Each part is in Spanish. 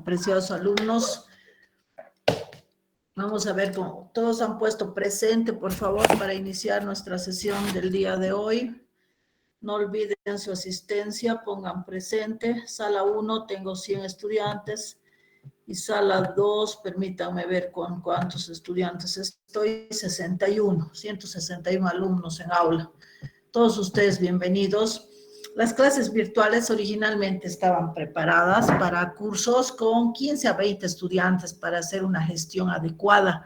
Apreciados alumnos, vamos a ver cómo todos han puesto presente, por favor, para iniciar nuestra sesión del día de hoy. No olviden su asistencia, pongan presente. Sala 1, tengo 100 estudiantes. Y sala 2, permítanme ver con cuántos estudiantes estoy, 161 alumnos en aula. Todos ustedes bienvenidos. Las clases virtuales originalmente estaban preparadas para cursos con 15 a 20 estudiantes para hacer una gestión adecuada.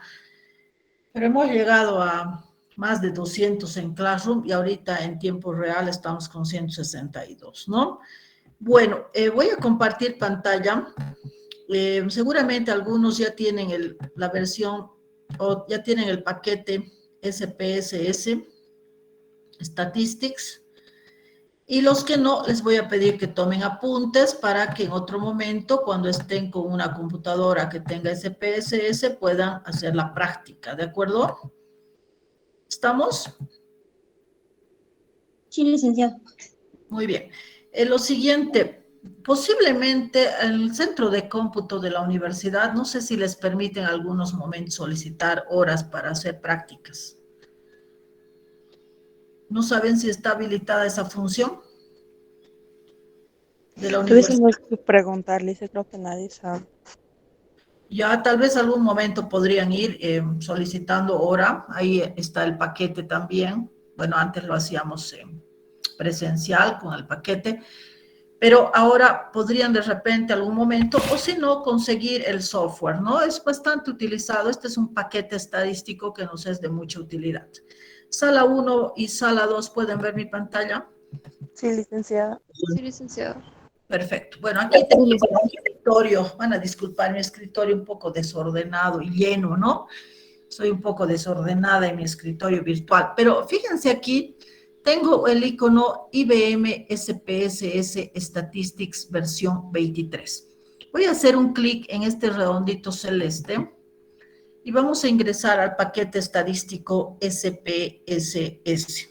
Pero hemos llegado a más de 200 en Classroom y ahorita en tiempo real estamos con 162, ¿no? Bueno, voy a compartir pantalla. Seguramente algunos ya tienen la versión o ya tienen el paquete SPSS, Statistics. Y los que no, les voy a pedir que tomen apuntes para que en otro momento, cuando estén con una computadora que tenga SPSS, puedan hacer la práctica, ¿de acuerdo? ¿Estamos? Sí, licenciado. Muy bien. Lo siguiente, posiblemente el centro de cómputo de la universidad, no sé si les permiten en algunos momentos solicitar horas para hacer prácticas. ¿No saben si está habilitada esa función de la universidad? Tuviésemos que preguntarle, creo que nadie sabe. Ya tal vez algún momento podrían ir solicitando hora, ahí está el paquete también. Bueno, antes lo hacíamos presencial con el paquete, pero ahora podrían de repente algún momento, o si no, conseguir el software, ¿no? Es bastante utilizado, este es un paquete estadístico que nos es de mucha utilidad. Sala 1 y sala 2, ¿pueden ver mi pantalla? Sí, licenciada. Sí, licenciado. Perfecto. Bueno, aquí tengo mi escritorio, van a disculpar, mi escritorio un poco desordenado y lleno, ¿no? Soy un poco desordenada en mi escritorio virtual, pero fíjense aquí, tengo el icono IBM SPSS Statistics versión 23. Voy a hacer un clic en este redondito celeste y vamos a ingresar al paquete estadístico SPSS.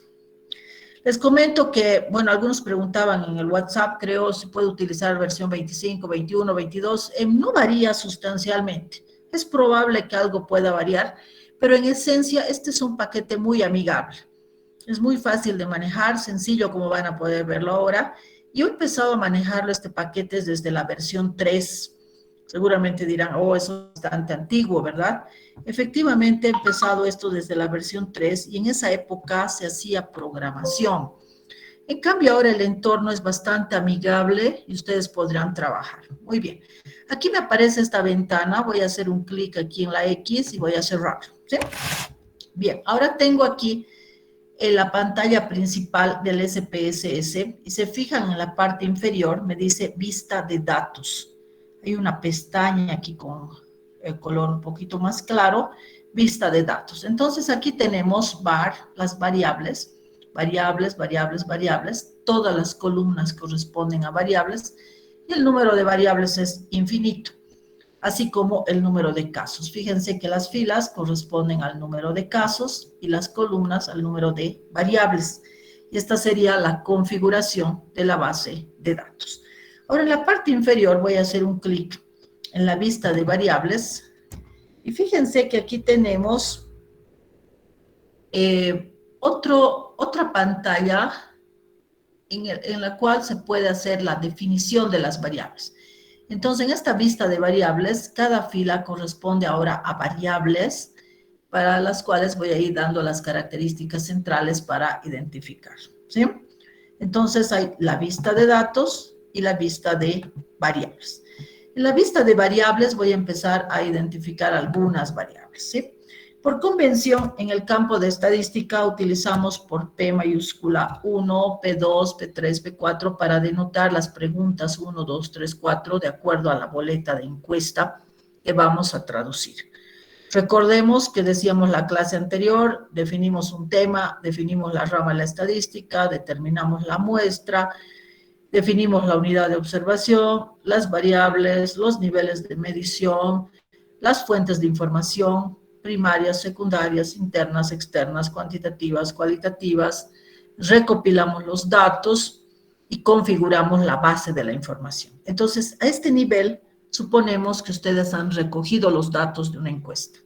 Les comento que, bueno, algunos preguntaban en el WhatsApp, creo, si puede utilizar versión 25, 21, 22. No varía sustancialmente. Es probable que algo pueda variar, pero en esencia este es un paquete muy amigable. Es muy fácil de manejar, sencillo como van a poder verlo ahora. Yo he empezado a manejarlo este paquete desde la versión 3. Seguramente dirán, oh, eso es bastante antiguo, ¿verdad? Efectivamente, he empezado esto desde la versión 3 y en esa época se hacía programación. En cambio, ahora el entorno es bastante amigable y ustedes podrán trabajar. Muy bien. Aquí me aparece esta ventana. Voy a hacer un clic aquí en la X y voy a cerrarlo. ¿Sí? Bien, ahora tengo aquí en la pantalla principal del SPSS y se fijan en la parte inferior, me dice vista de datos. Hay una pestaña aquí con el color un poquito más claro, vista de datos. Entonces aquí tenemos las variables, todas las columnas corresponden a variables y el número de variables es infinito, así como el número de casos. Fíjense que las filas corresponden al número de casos y las columnas al número de variables. Y esta sería la configuración de la base de datos. Ahora en la parte inferior voy a hacer un clic en la vista de variables y fíjense que aquí tenemos otra pantalla en la cual se puede hacer la definición de las variables. Entonces, en esta vista de variables, cada fila corresponde ahora a variables para las cuales voy a ir dando las características centrales para identificar, ¿sí? Entonces, hay la vista de datos y la vista de variables. En la vista de variables voy a empezar a identificar algunas variables, ¿sí? Por convención, en el campo de estadística utilizamos por P mayúscula 1, P2, P3, P4 para denotar las preguntas 1, 2, 3, 4 de acuerdo a la boleta de encuesta que vamos a traducir. Recordemos que decíamos la clase anterior, definimos un tema, definimos la rama de la estadística, determinamos la muestra, definimos la unidad de observación, las variables, los niveles de medición, las fuentes de información, primarias, secundarias, internas, externas, cuantitativas, cualitativas, recopilamos los datos y configuramos la base de la información. Entonces, a este nivel Suponemos que ustedes han recogido los datos de una encuesta.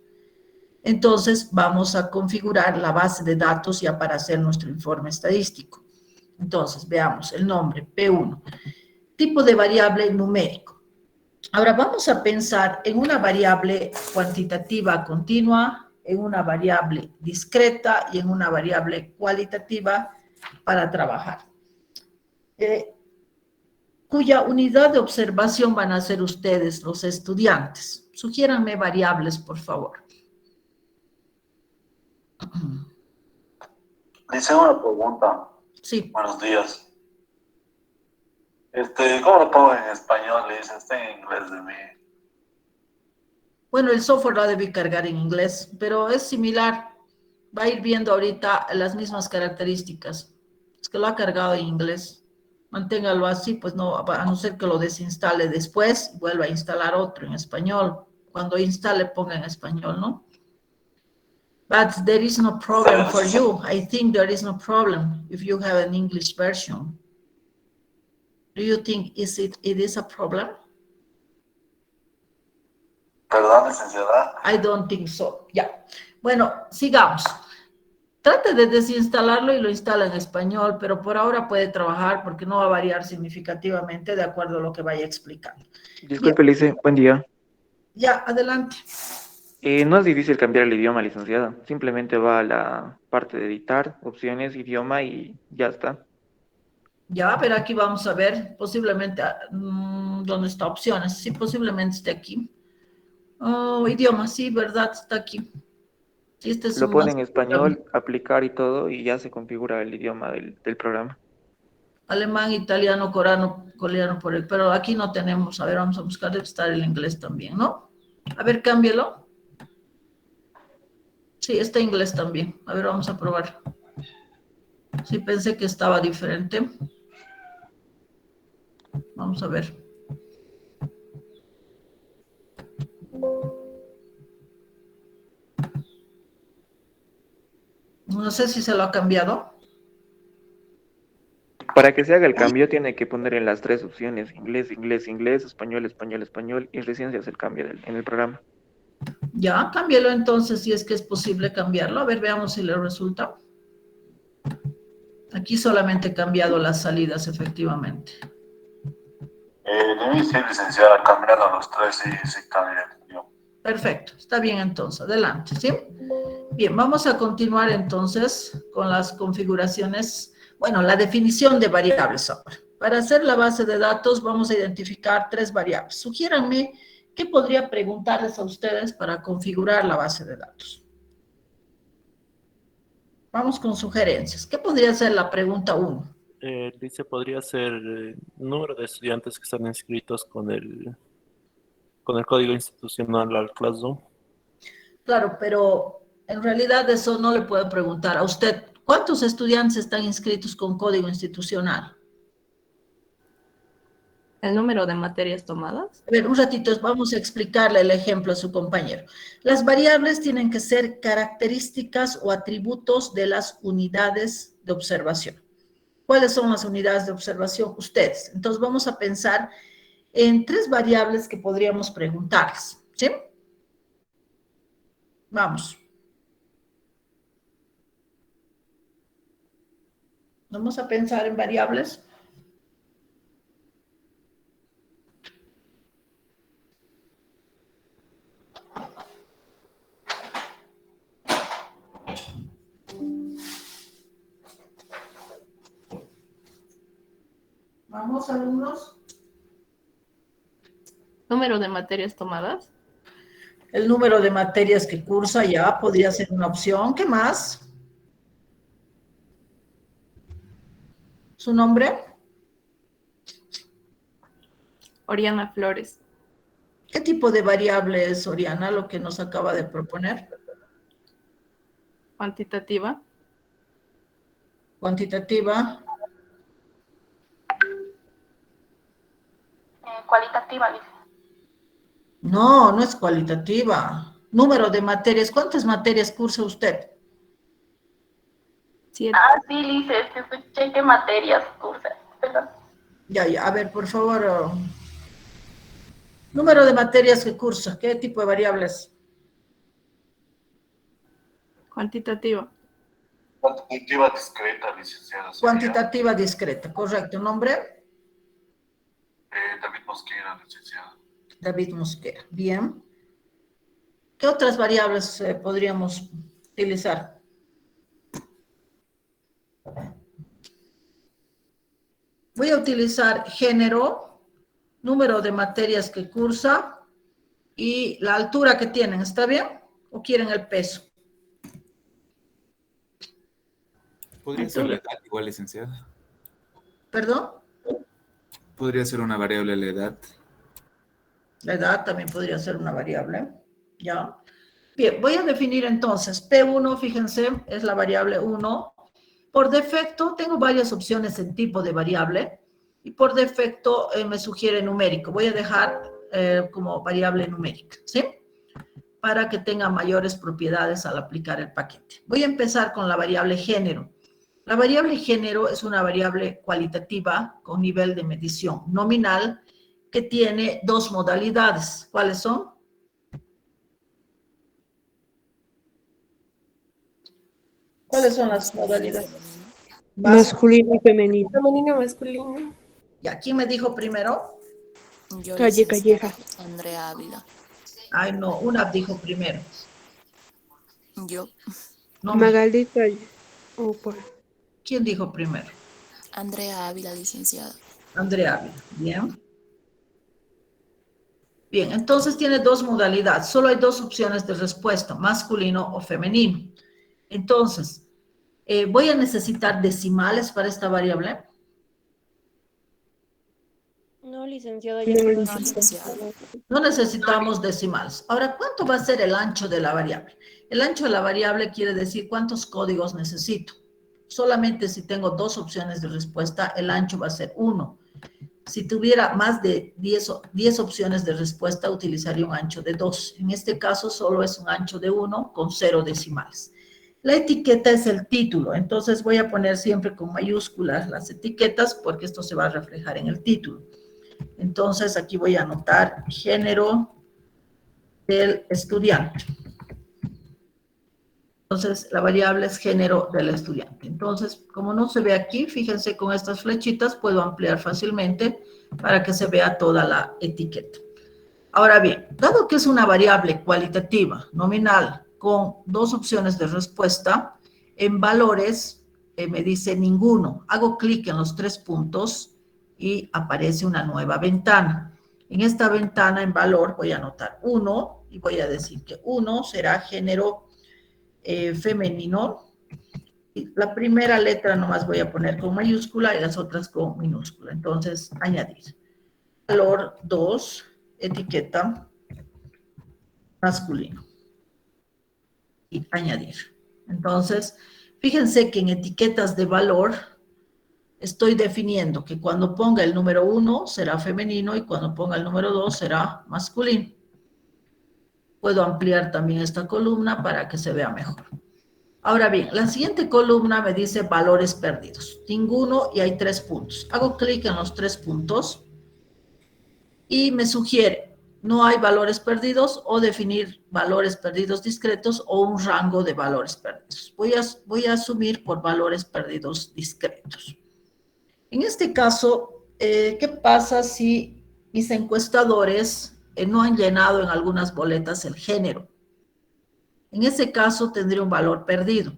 Entonces, vamos a configurar la base de datos ya para hacer nuestro informe estadístico. Entonces, veamos el nombre, P1, tipo de variable numérico. Ahora vamos a pensar en una variable cuantitativa continua, en una variable discreta y en una variable cualitativa para trabajar. Cuya unidad de observación van a ser ustedes, los estudiantes. Sugiéranme variables, por favor. Le hice una pregunta. Sí. Buenos días. ¿Cómo lo pongo en español? Le dice, está en inglés de mí. Bueno, el software la debe cargar en inglés, pero es similar. Va a ir viendo ahorita las mismas características. Es que lo ha cargado en inglés. Manténgalo así, pues no, a no ser que lo desinstale después, vuelva a instalar otro en español. Cuando instale, ponga en español, ¿no? But there is no problem for you. I think there is no problem if you have an English version. Do you think it is a problem? ¿Perdón, licenciada? I don't think so. Ya. Bueno, sigamos. Trate de desinstalarlo y lo instala en español, pero por ahora puede trabajar porque no va a variar significativamente de acuerdo a lo que vaya explicando. Disculpe, Lice, buen día. Ya, adelante. No es difícil cambiar el idioma, licenciada. Simplemente va a la parte de editar, opciones, idioma y ya está. Ya, pero aquí vamos a ver posiblemente dónde está opciones. Sí, posiblemente esté aquí. Oh, idioma, sí, verdad, está aquí. Sí, este es Lo un pone en español, aplicar y todo, y ya se configura el idioma del programa. alemán, italiano, coreano, pero aquí no tenemos. A ver, vamos a buscar, debe estar el inglés también, ¿no? A ver, cámbielo. Sí, está inglés también. A ver, vamos a probar. Sí, pensé que estaba diferente. Vamos a ver. No sé si se lo ha cambiado. Para que se haga el cambio, tiene que poner en las tres opciones, inglés, inglés, inglés, español, español, español, y recién se hace el cambio en el programa. Ya, cámbialo entonces, si es que es posible cambiarlo. A ver, veamos si le resulta. Aquí solamente he cambiado las salidas, efectivamente. Debe ser, licenciada, cambiando a los tres, sí, sí, está bien. Perfecto, está bien entonces, adelante, ¿sí? Bien, vamos a continuar entonces con las configuraciones, bueno, la definición de variables ahora. Para hacer la base de datos vamos a identificar tres variables. Sugiéranme qué podría preguntarles a ustedes para configurar la base de datos. Vamos con sugerencias. ¿Qué podría ser la pregunta 1? Dice, podría ser número de estudiantes que están inscritos con el código institucional al Classroom. Claro, pero en realidad eso no le puedo preguntar a usted. ¿Cuántos estudiantes están inscritos con código institucional? ¿El número de materias tomadas? A ver, un ratito, vamos a explicarle el ejemplo a su compañero. Las variables tienen que ser características o atributos de las unidades de observación. ¿Cuáles son las unidades de observación? Ustedes. Entonces vamos a pensar en tres variables que podríamos preguntarles, ¿sí? Vamos. Vamos a pensar en variables. Vamos, alumnos. ¿Número de materias tomadas? El número de materias que cursa ya podría ser una opción. ¿Qué más? ¿Su nombre? Oriana Flores. ¿Qué tipo de variable es, Oriana, lo que nos acaba de proponer? Cuantitativa. Cuantitativa. Cualitativa, dice. No, no es cualitativa. Número de materias. ¿Cuántas materias cursa usted? 7. Sí, Lice, es que escuché qué materias cursa. Perdón. Ya, a ver, por favor. Número de materias que cursa. ¿Qué tipo de variables? Cuantitativa. Cuantitativa discreta, licenciada. Sería, Cuantitativa discreta, correcto. ¿Nombre? David Mosquera, licenciada. David Mosquera. Bien. ¿Qué otras variables podríamos utilizar? Voy a utilizar género, número de materias que cursa y la altura que tienen. ¿Está bien? ¿O quieren el peso? Podría ser la edad igual, licenciada. ¿Perdón? Podría ser una variable la edad. La edad también podría ser una variable. ¿Ya? Bien, voy a definir entonces. P1, fíjense, es la variable 1. Por defecto, tengo varias opciones en tipo de variable. Y por defecto me sugiere numérico. Voy a dejar como variable numérica, ¿sí? Para que tenga mayores propiedades al aplicar el paquete. Voy a empezar con la variable género. La variable género es una variable cualitativa con nivel de medición nominal que tiene dos modalidades. ¿Cuáles son? ¿Cuáles son las modalidades? Masculino y femenino. Femenino, masculino. ¿Ya? ¿Quién me dijo primero? Yo, Calle licenciada Calleja. Andrea Ávila. Ay, no, una dijo primero. Yo, No, Magaldi Calle. Oh, por. ¿quién dijo primero? Andrea Ávila, licenciada. Andrea Ávila. Bien. Bien, entonces tiene dos modalidades. Solo hay dos opciones de respuesta, masculino o femenino. Entonces, voy a necesitar decimales para esta variable. No, licenciada, No, ya No, licenciada. licenciada. No necesitamos decimales. Ahora, ¿cuánto va a ser el ancho de la variable? El ancho de la variable quiere decir cuántos códigos necesito. Solamente si tengo dos opciones de respuesta, el ancho va a ser 1. Si tuviera más de 10 opciones de respuesta, utilizaría un ancho de 2. En este caso, solo es un ancho de 1 con 0 decimales. La etiqueta es el título, entonces voy a poner siempre con mayúsculas las etiquetas porque esto se va a reflejar en el título. Entonces, aquí voy a anotar género del estudiante. Entonces, la variable es género del estudiante. Entonces, como no se ve aquí, fíjense con estas flechitas puedo ampliar fácilmente para que se vea toda la etiqueta. Ahora bien, dado que es una variable cualitativa, nominal, con dos opciones de respuesta, en valores me dice ninguno. Hago clic en los 3 puntos y aparece una nueva ventana. En esta ventana, en valor, voy a anotar 1 y voy a decir que 1 será género femenino. Y la primera letra nomás voy a poner con mayúscula y las otras con minúscula. Entonces, añadir. Valor 2, etiqueta masculino. Y añadir. Entonces, fíjense que en etiquetas de valor estoy definiendo que cuando ponga el número 1 será femenino y cuando ponga el número 2 será masculino. Puedo ampliar también esta columna para que se vea mejor. Ahora bien, la siguiente columna me dice valores perdidos. Ninguno y hay 3 puntos. Hago clic en los 3 puntos y me sugiere no hay valores perdidos o definir valores perdidos discretos o un rango de valores perdidos. Voy a asumir por valores perdidos discretos. En este caso, ¿qué pasa si mis encuestadores no han llenado en algunas boletas el género? En ese caso tendría un valor perdido.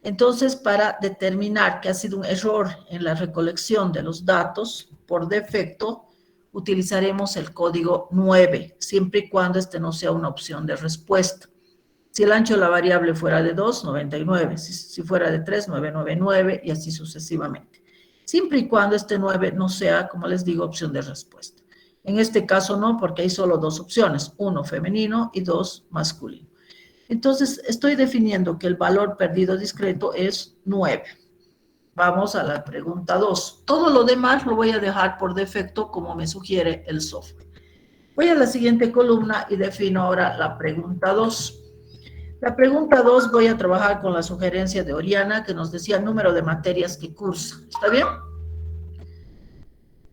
Entonces, para determinar que ha sido un error en la recolección de los datos, por defecto, utilizaremos el código 9, siempre y cuando este no sea una opción de respuesta. Si el ancho de la variable fuera de 2, 99. Si fuera de 3, 999 y así sucesivamente. Siempre y cuando este 9 no sea, como les digo, opción de respuesta. En este caso no, porque hay solo 2 opciones, 1 femenino y 2 masculino. Entonces, estoy definiendo que el valor perdido discreto es 9. Vamos a la pregunta 2. Todo lo demás lo voy a dejar por defecto como me sugiere el software. Voy a la siguiente columna y defino ahora la pregunta 2. La pregunta 2 voy a trabajar con la sugerencia de Oriana que nos decía el número de materias que cursa. ¿Está bien?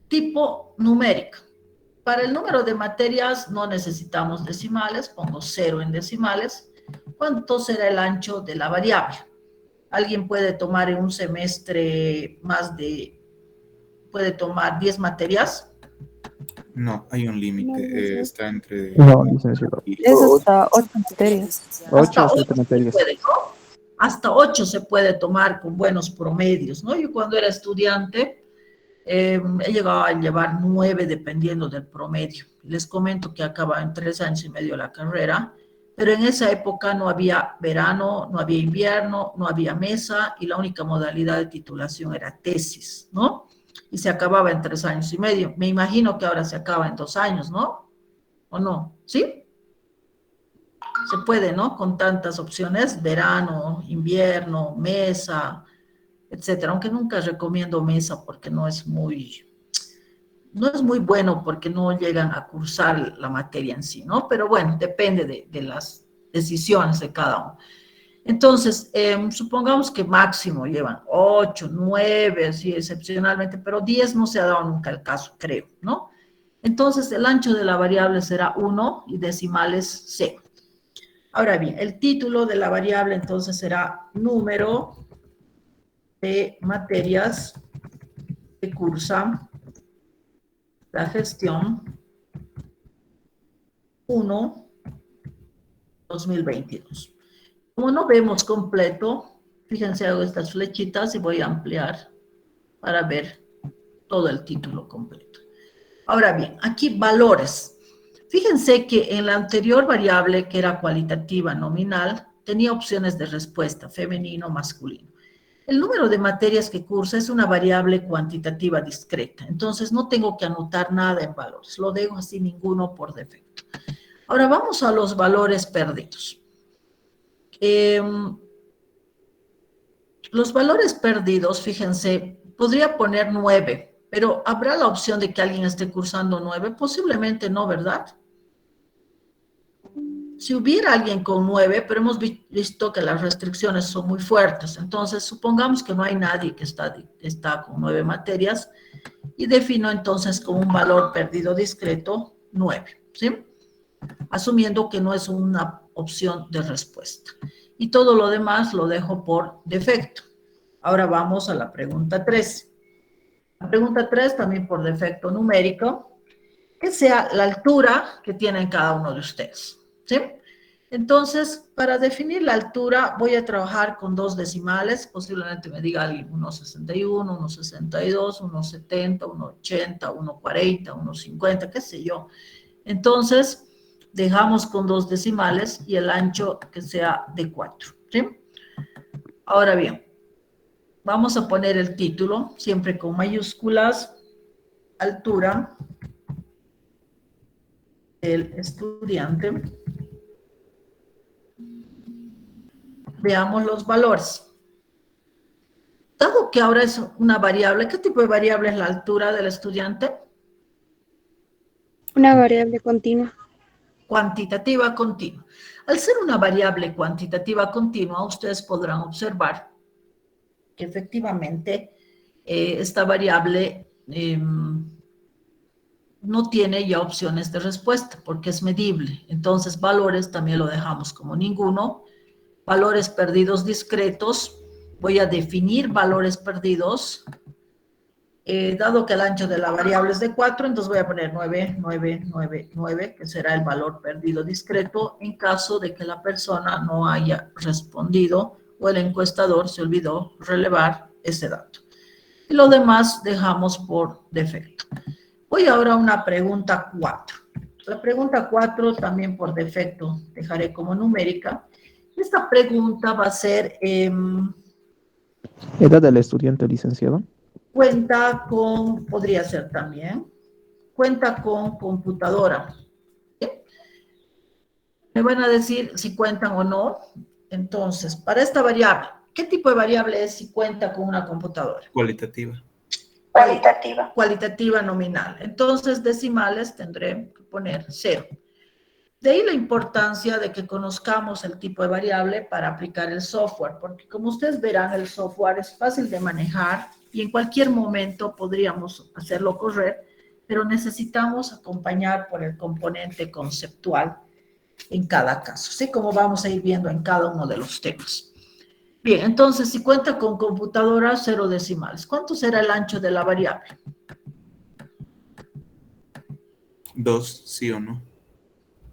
Tipo numérico. para el número de materias no necesitamos decimales, pongo 0 en decimales. ¿Cuánto será el ancho de la variable? Alguien puede tomar en un semestre puede tomar 10 materias. No, hay un límite. Está entre... No, licenciado. Es hasta 8 materias. 8 o Hasta 7 8 se materias. puede, ¿no? Hasta 8 se puede tomar con buenos promedios, ¿no? Yo cuando era estudiante he llegado a llevar 9 dependiendo del promedio. Les comento que acaba en 3 años y medio la carrera, pero en esa época no había verano, no había invierno, no había mesa y la única modalidad de titulación era tesis, ¿no? Y se acababa en 3 años y medio. Me imagino que ahora se acaba en 2 años, ¿no? ¿O no? ¿Sí? Se puede, ¿no? Con tantas opciones, verano, invierno, mesa, etcétera. Aunque nunca recomiendo mesa porque no es muy bueno porque no llegan a cursar la materia en sí, ¿no? Pero bueno, depende de las decisiones de cada uno. Entonces, supongamos que máximo llevan 8, 9, así excepcionalmente, pero 10 no se ha dado nunca el caso, creo, ¿no? Entonces, el ancho de la variable será 1 y decimales 0. Ahora bien, el título de la variable entonces será número de materias que cursan la gestión 1 2022. Como no vemos completo, fíjense, hago estas flechitas y voy a ampliar para ver todo el título completo. Ahora bien, aquí valores. Fíjense que en la anterior variable, que era cualitativa nominal, tenía opciones de respuesta, femenino, masculino. El número de materias que cursa es una variable cuantitativa discreta, entonces no tengo que anotar nada en valores, lo dejo así ninguno por defecto. Ahora vamos a los valores perdidos. Los valores perdidos, fíjense, podría poner 9, pero ¿habrá la opción de que alguien esté cursando 9? Posiblemente no, ¿verdad? Si hubiera alguien con 9, pero hemos visto que las restricciones son muy fuertes, entonces supongamos que no hay nadie que está con 9 materias y defino entonces como un valor perdido discreto 9, ¿sí? Asumiendo que no es una opción de respuesta. Y todo lo demás lo dejo por defecto. Ahora vamos a la pregunta 3. La pregunta 3 también por defecto numérico, que sea la altura que tienen cada uno de ustedes, ¿sí? Entonces, para definir la altura voy a trabajar con 2 decimales, posiblemente me diga alguien 1,61, 1,62, 1,70, 1,80, 1,40, 1,50, qué sé yo. Entonces, dejamos con 2 decimales y el ancho que sea de 4, ¿sí? Ahora bien, vamos a poner el título, siempre con mayúsculas, altura del estudiante. Veamos los valores. Dado que ahora es una variable, ¿qué tipo de variable es la altura del estudiante? Una variable continua. Cuantitativa continua. Al ser una variable cuantitativa continua, ustedes podrán observar que efectivamente esta variable no tiene ya opciones de respuesta porque es medible. Entonces, valores también lo dejamos como ninguno. Valores perdidos discretos, voy a definir valores perdidos. Dado que el ancho de la variable es de 4, entonces voy a poner 9, 9, 9, 9, que será el valor perdido discreto en caso de que la persona no haya respondido o el encuestador se olvidó relevar ese dato. Y lo demás dejamos por defecto. Voy ahora a una pregunta 4. La pregunta 4 también por defecto dejaré como numérica. Esta pregunta va a ser... ¿Edad del estudiante, licenciado? Cuenta con, podría ser también, cuenta con computadora. ¿Sí? Me van a decir si cuentan o no. Entonces, para esta variable, ¿qué tipo de variable es si cuenta con una computadora? Cualitativa. Cualitativa. Cualitativa nominal. Entonces, decimales tendré que poner 0. De ahí la importancia de que conozcamos el tipo de variable para aplicar el software, porque como ustedes verán, el software es fácil de manejar y en cualquier momento podríamos hacerlo correr, pero necesitamos acompañar por el componente conceptual en cada caso, ¿sí? Como vamos a ir viendo en cada uno de los temas. Bien, entonces, si cuenta con computadora, 0 decimales. ¿Cuánto será el ancho de la variable? 2, sí o no.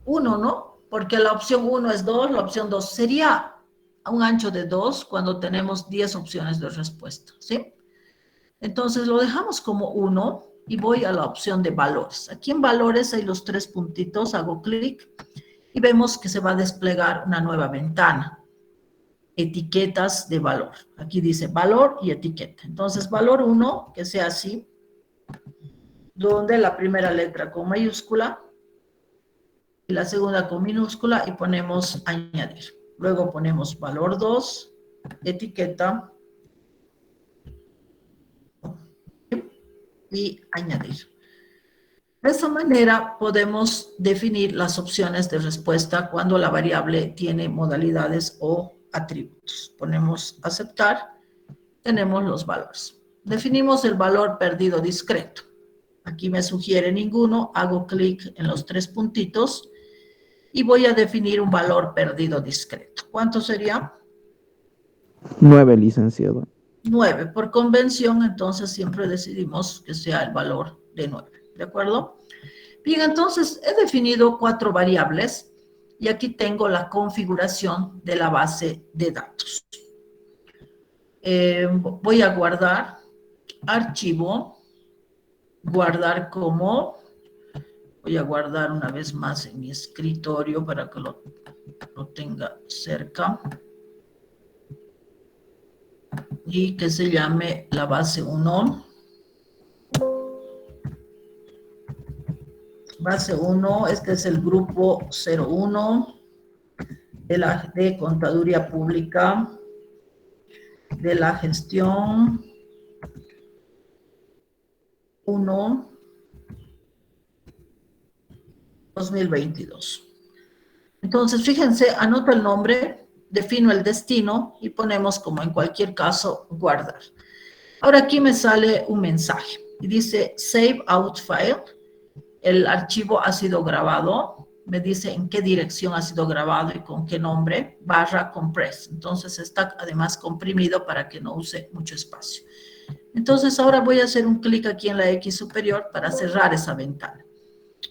1, ¿no? Porque la opción 1 es 2, la opción 2 sería un ancho de 2 cuando tenemos 10 opciones de respuesta, ¿sí? Entonces lo dejamos como 1 y voy a la opción de valores. Aquí en valores hay los 3 puntitos, hago clic y vemos que se va a desplegar una nueva ventana. Etiquetas de valor. Aquí dice valor y etiqueta. Entonces valor 1, que sea así, donde la primera letra con mayúscula y la segunda con minúscula y ponemos añadir. Luego ponemos valor 2, etiqueta y añadir. De esa manera podemos definir las opciones de respuesta cuando la variable tiene modalidades o atributos. Ponemos aceptar, tenemos los valores. Definimos el valor perdido discreto. Aquí me sugiere ninguno, hago clic en los 3 puntitos y voy a definir un valor perdido discreto. ¿Cuánto sería? 9, licenciado. 9. Por convención, entonces siempre decidimos que sea el valor de 9. ¿De acuerdo? Bien, entonces he definido 4 variables y aquí tengo la configuración de la base de datos. Voy a guardar archivo, guardar como, voy a guardar una vez más en mi escritorio para que lo tenga cerca y que se llame la base 1. Base 1, este es el grupo 01 de Contaduría Pública de la gestión 1 2022. Entonces, fíjense, anoto el nombre, defino el destino y ponemos, como en cualquier caso, guardar. Ahora aquí me sale un mensaje y dice Save Out File. El archivo ha sido grabado. Me dice en qué dirección ha sido grabado y con qué nombre, /compress. Entonces está además comprimido para que no use mucho espacio. Entonces ahora voy a hacer un clic aquí en la X superior para cerrar esa ventana.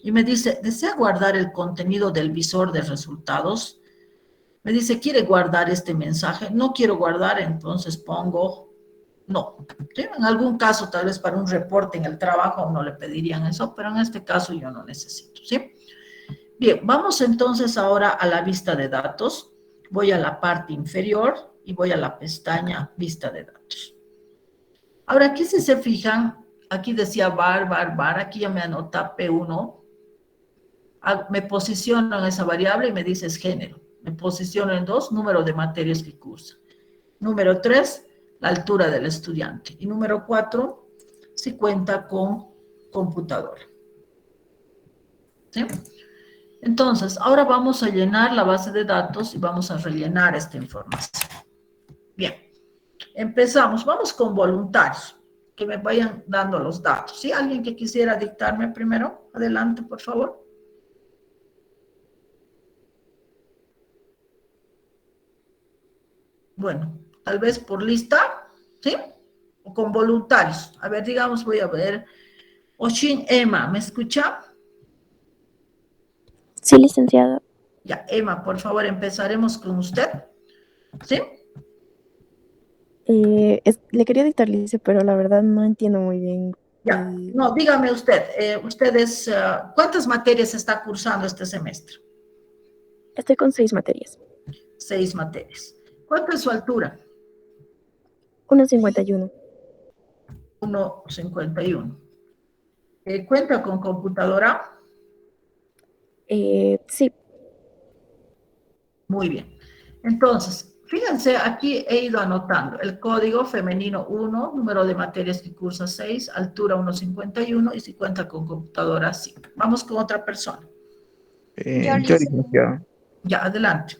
Y me dice, ¿desea guardar el contenido del visor de resultados? Me dice, ¿quiere guardar este mensaje? No quiero guardar, entonces pongo no. ¿Sí? En algún caso, tal vez para un reporte en el trabajo no le pedirían eso, pero en este caso yo no necesito, ¿sí? Bien, vamos entonces ahora a la vista de datos. Voy a la parte inferior y voy a la pestaña vista de datos. Ahora aquí si se fijan, aquí decía var, aquí ya me anota P1. Me posiciono en esa variable y me dice es género. Me posiciono en 2, número de materias que cursa. Número 3, la altura del estudiante. Y número 4, si cuenta con computadora. ¿Sí? Entonces, ahora vamos a llenar la base de datos y vamos a rellenar esta información. Bien, empezamos. Vamos con voluntarios, que me vayan dando los datos. ¿Sí? ¿Alguien que quisiera dictarme primero? Adelante, por favor. Bueno, tal vez por lista, ¿sí? O con voluntarios. A ver, digamos, voy a ver. Oshin Emma, ¿me escucha? Sí, licenciada. Ya, Emma, por favor, empezaremos con usted. ¿Sí? Le quería dictar, Lice, pero la verdad no entiendo muy bien. Ya, no, dígame usted, ¿cuántas materias está cursando este semestre? Estoy con 6 materias. 6 materias. ¿Cuánto es su altura? 1,51. 1,51. ¿Cuenta con computadora? Sí. Muy bien. Entonces, fíjense, aquí he ido anotando el código femenino 1, número de materias que cursa 6, altura 1,51 y si cuenta con computadora, sí. Vamos con otra persona. Yo, licenciado. Ya, adelante.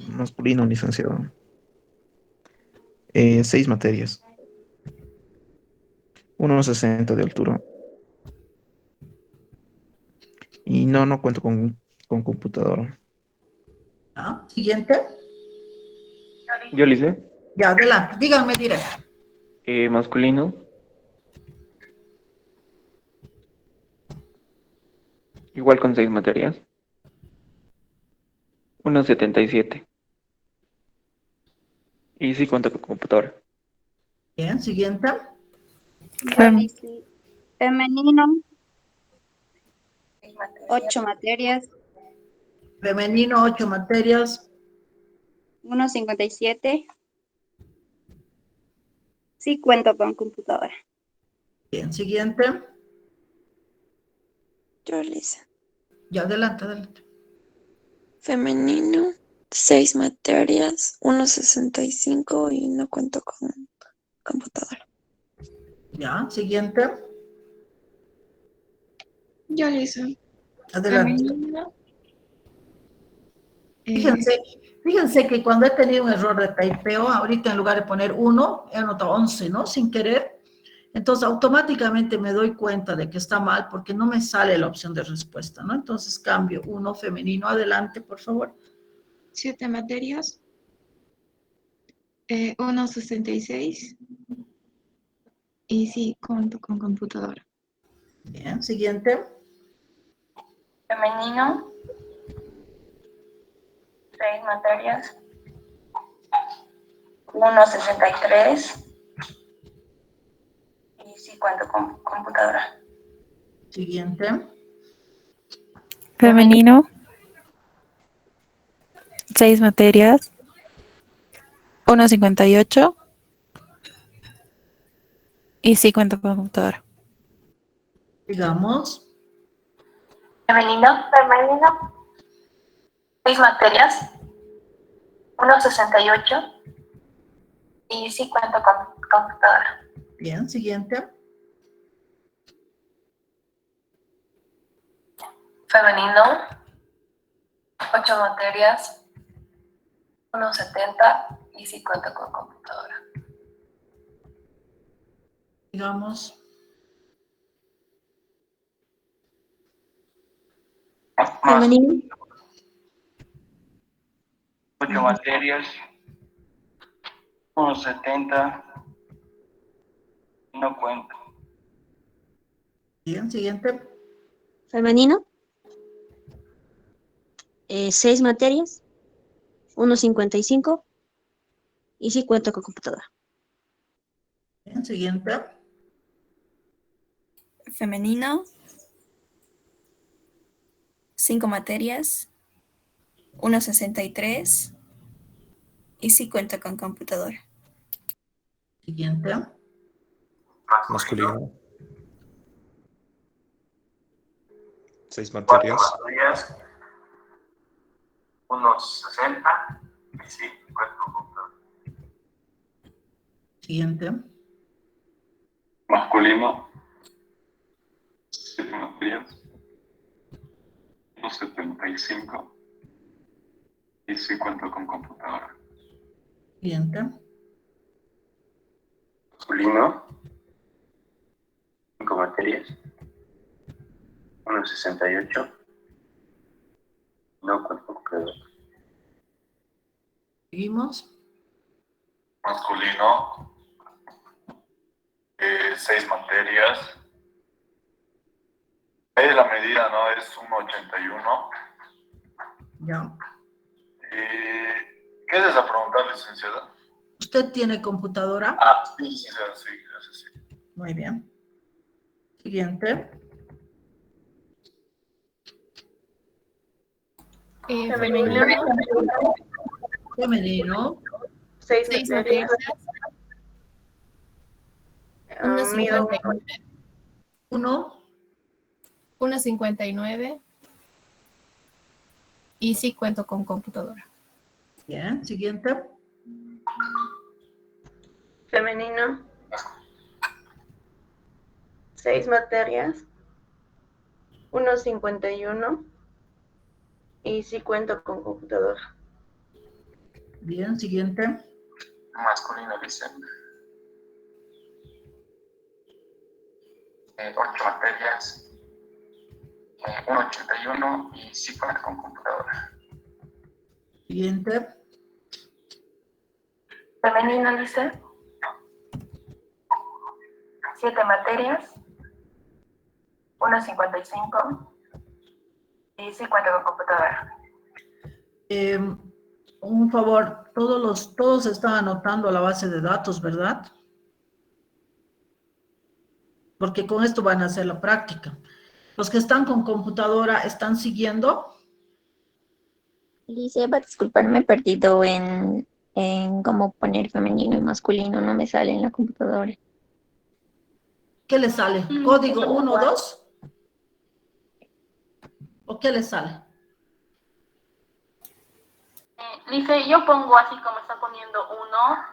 Masculino, licenciado. 6 materias. 1,60 de altura. Y no cuento con computadora. ¿Ya? Siguiente. Yo le hice Ya, adelante. Díganme directo. masculino, igual con 6 materias, 1,77. Y sí cuenta con computadora. Bien, siguiente. Femenino, 8 materias, Femenino, 8 materias. 1,57. Sí cuento con computadora. Bien, siguiente. Yo le hice. Ya, adelante, adelante. Femenino, 6 materias, 1,65 y no cuento con computadora. Ya, siguiente. Yo le hice. Adelante. Femenino. Fíjense que cuando he tenido un error de typeo, ahorita en lugar de poner 1, he anotado 11, ¿no? Sin querer. Entonces, automáticamente me doy cuenta de que está mal porque no me sale la opción de respuesta, ¿no? Entonces, cambio 1 femenino. Adelante, por favor. 7 materias, 1,66 y sí, cuento con computadora. Bien, siguiente. Femenino, 6 materias, 1,63 y sí cuento con computadora. Siguiente. Femenino, 6 materias, 1,58 y sí cuento con computadora. Digamos. Femenino, 6 materias, 1,68 y sí cuento con computadora. Bien, siguiente. Femenino, 8 materias, 1,70 y sí cuento con computadora. Digamos. Femenino, 8 materias, 1,70. No cuento. Bien, siguiente. Femenino, 6 materias, 1,55 y sí cuento con computadora. Bien, siguiente. Femenino, 5 materias, 1,63 y sí cuenta con computadora. Siguiente. Masculino. 6 4 materias. materias, unos 60 y sí, cuento con computadora. Siguiente. Masculino, 7 materias, 1,75 y sí cuento con computadora. Siguiente. Masculino, 5 materias, 1,68. No cuento con computadora. Seguimos. Masculino, 6 materias. Ahí la medida no es 1,81. Ya. ¿Qué es esa pregunta, licenciada? ¿Usted tiene computadora? Ah, sí, licenciada, sí, gracias. Sí. Muy bien. Siguiente. Femenino, Femenino. 6 materias, 1,59. 1. 1,59 y sí cuento con computadora. Bien. Siguiente. Femenino, 6 materias, 1,51 y sí cuento con computadora. Bien. Siguiente. Masculino, dicen. 8 materias, 1,81 y sí cuenta con computadora. Siguiente. Femenino, dice. 7 materias. 1,55. Y sí cuenta con computadora. Un favor, todos están anotando la base de datos, ¿verdad? Porque con esto van a hacer la práctica. Los que están con computadora, ¿están siguiendo? Lice, va a disculpar, me he perdido en cómo poner femenino y masculino, no me sale en la computadora. ¿Qué le sale? ¿Código 1, 2? ¿O qué le sale? Dice, yo pongo así como está poniendo 1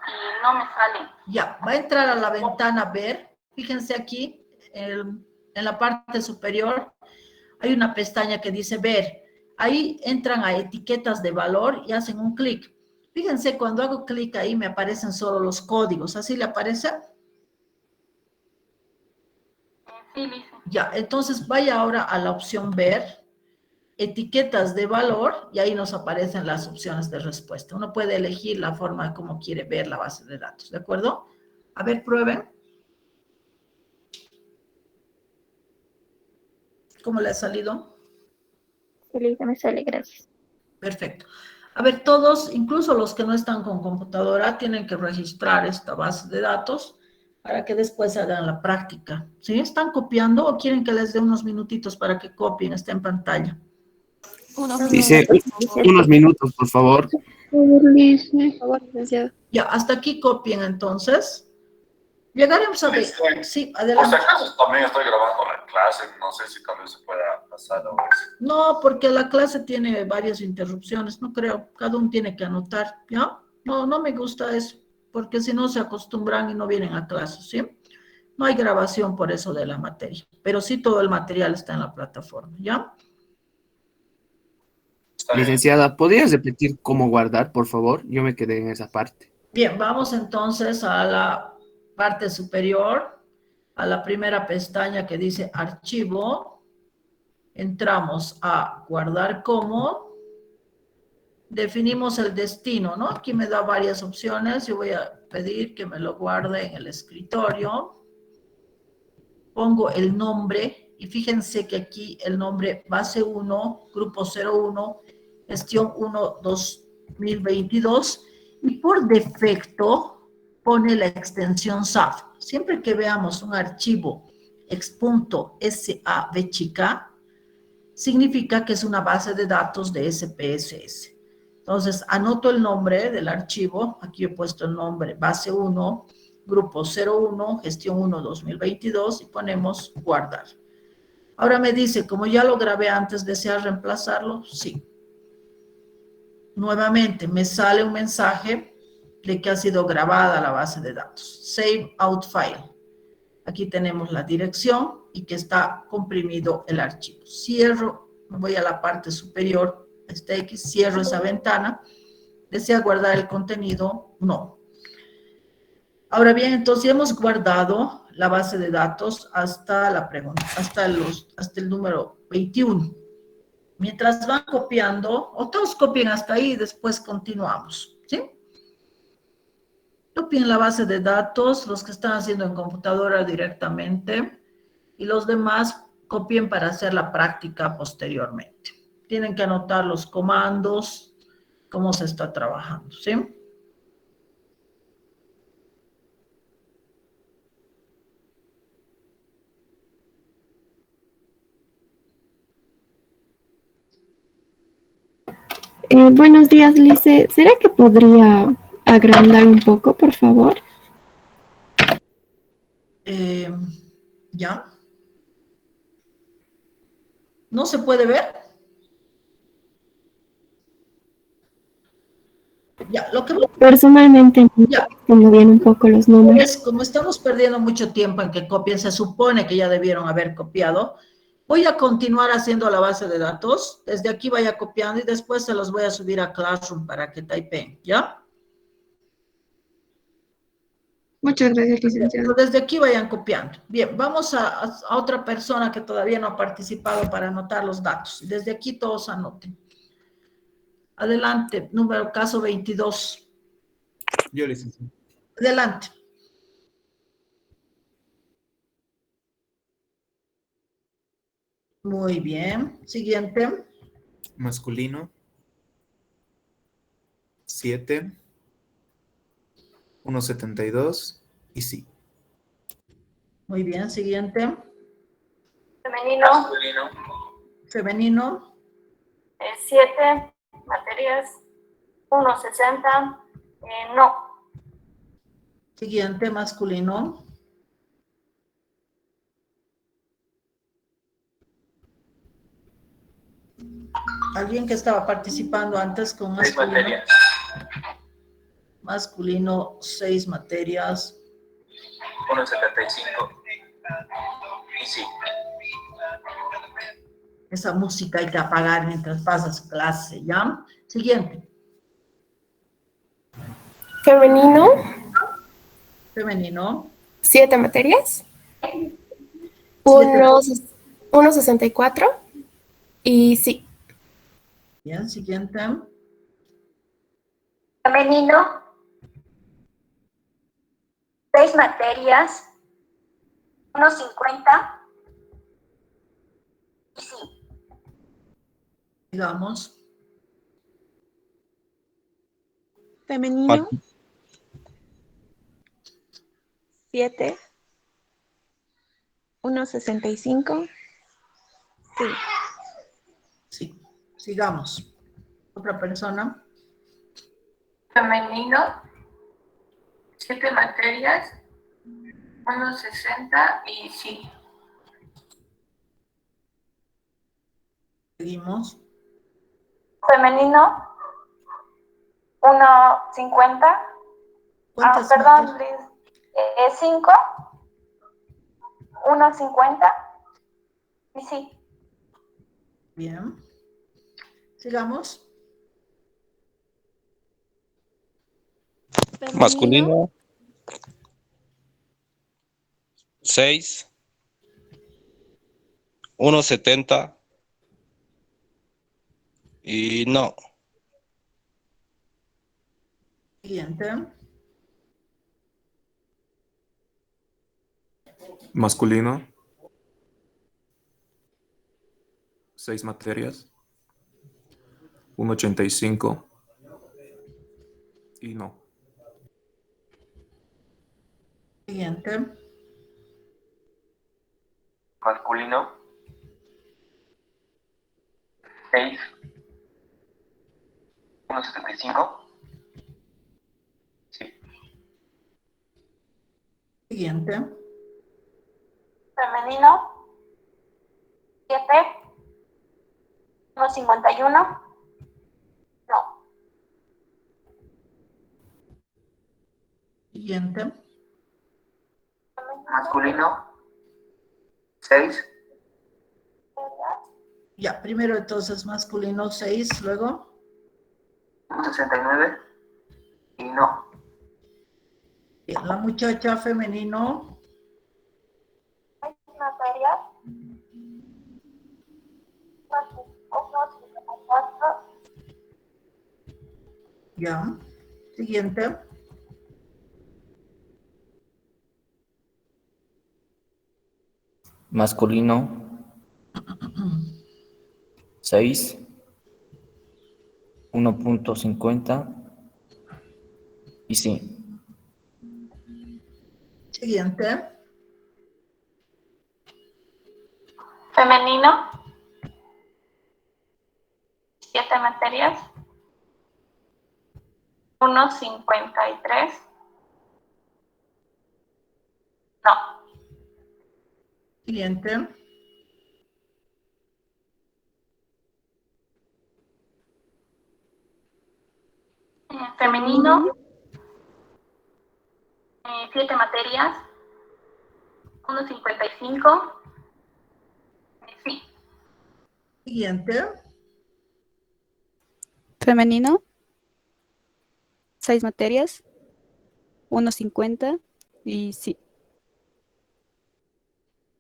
y no me sale. Ya, va a entrar a la ventana ver. Fíjense aquí, en la parte superior, hay una pestaña que dice ver. Ahí entran a etiquetas de valor y hacen un clic. Fíjense, cuando hago clic ahí me aparecen solo los códigos. ¿Así le aparece? Sí, Lice. Ya, entonces vaya ahora a la opción ver, etiquetas de valor, y ahí nos aparecen las opciones de respuesta. Uno puede elegir la forma como quiere ver la base de datos, ¿de acuerdo? A ver, prueben. ¿Cómo le ha salido? Sí, Lice, me sale, gracias. Perfecto. A ver, todos, incluso los que no están con computadora, tienen que registrar esta base de datos para que después hagan la práctica. ¿Sí? ¿Están copiando o quieren que les dé unos minutitos para que copien? Está en pantalla. Dice, unos minutos, por favor. Por favor, licenciado. Ya, hasta aquí copien entonces. Llegaremos a ver. Sí, adelante. Por si acaso también estoy grabando la clase, no sé si tal vez se pueda pasar o eso. No, porque la clase tiene varias interrupciones, no creo. Cada uno tiene que anotar, ¿ya? No me gusta eso, porque si no se acostumbran y no vienen a clase, ¿sí? No hay grabación por eso de la materia, pero sí todo el material está en la plataforma, ¿ya? Licenciada, ¿podrías repetir cómo guardar, por favor? Yo me quedé en esa parte. Bien, vamos entonces a la parte superior, a la primera pestaña que dice archivo. Entramos a guardar como. Definimos el destino, ¿no? Aquí me da varias opciones. Yo voy a pedir que me lo guarde en el escritorio. Pongo el nombre y fíjense que aquí el nombre base 1, grupo 01, gestión 1, 2022 y por defecto pone la extensión SAF. Siempre que veamos un archivo ex.sav chica, significa que es una base de datos de SPSS. Entonces, anoto el nombre del archivo, aquí he puesto el nombre base 1, grupo 01, gestión 1, 2022 y ponemos guardar. Ahora me dice, como ya lo grabé antes, ¿desea reemplazarlo? Sí. Nuevamente, me sale un mensaje de que ha sido grabada la base de datos. Save out file. Aquí tenemos la dirección y que está comprimido el archivo. Cierro, me voy a la parte superior, este X, cierro esa ventana. ¿Desea guardar el contenido? No. Ahora bien, entonces hemos guardado la base de datos hasta la pregunta, hasta el número 21. Mientras van copiando, o todos copien hasta ahí y después continuamos, ¿sí? Copien la base de datos, los que están haciendo en computadora directamente, y los demás copien para hacer la práctica posteriormente. Tienen que anotar los comandos, cómo se está trabajando, ¿sí? Buenos días, Lice. ¿Será que podría agrandar un poco, por favor? ¿Ya? ¿No se puede ver? Ya, lo que Personalmente, ya, me vienen un poco los números. es como estamos perdiendo mucho tiempo en que copien, se supone que ya debieron haber copiado. Voy a continuar haciendo la base de datos. Desde aquí vaya copiando y después se los voy a subir a Classroom para que typeen, ¿ya? Muchas gracias, licenciada. Desde aquí vayan copiando. Bien, vamos a otra persona que todavía no ha participado para anotar los datos. Desde aquí todos anoten. Adelante, caso 22. Yo, licenciada. Adelante. Muy bien. Siguiente. Masculino. 7. 1,72. Y sí. Muy bien. Siguiente. Femenino, Masculino. Femenino. 7 materias, 1,60. No. Siguiente. Masculino. Alguien que estaba participando antes con 6 masculino. materias. Masculino, 6 materias. 1,75. Y sí. Esa música hay que apagar mientras pasas clase, ¿ya? Siguiente. Femenino, Femenino. 7 materias. 1,64. Y sí. Bien, siguiente. Femenino, 6 materias, 1,50. Y sí. Digamos. Femenino. 7. 1,65. Sí. Sí. Sigamos. Otra persona. Femenino, 7 materias, 1,60. Y sí. Seguimos. Femenino, 1,50. ¿Cuántas Perdón, materias? Liz. 5, 1,50. Y sí. Bien. Sigamos. Masculino. 6. 1,70. Y no. Siguiente. Masculino. 6 materias. 1,85. Y no. Siguiente. Masculino. 6. 1,75. Sí. Siguiente. Femenino, 7, 1,51. No. Siguiente. Masculino. 6. Ya, primero entonces masculino 6, luego 1,69. Y no. bien, la muchacha femenino. Materias, 1,54. Ya. Siguiente. Masculino 6, 1,50 y sí. Siguiente. Femenino, 7 materias, 1,53. No. Siguiente. Femenino, 7 materias, 1,55. Sí. Siguiente. Femenino, 6 materias, 1,50 Y sí.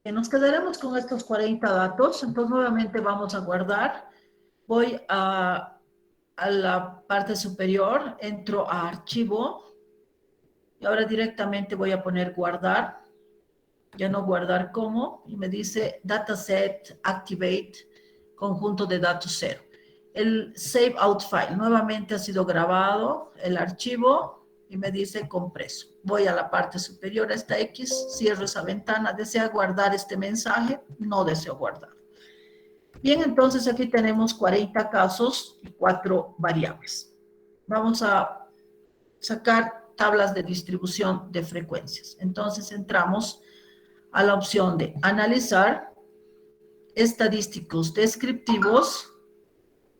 Nos quedaremos con estos 40 datos, entonces nuevamente vamos a guardar. Voy a la parte superior, entro a archivo y ahora directamente voy a poner guardar, ya no guardar como, y me dice dataset activate conjunto de datos 0. El save out file nuevamente ha sido grabado, el archivo, y me dice compreso. Voy a la parte superior, a esta X, cierro esa ventana. ¿Desea guardar este mensaje? No deseo guardar. Bien, entonces aquí tenemos 40 casos y 4 variables. Vamos a sacar tablas de distribución de frecuencias. Entonces entramos a la opción de analizar, estadísticos descriptivos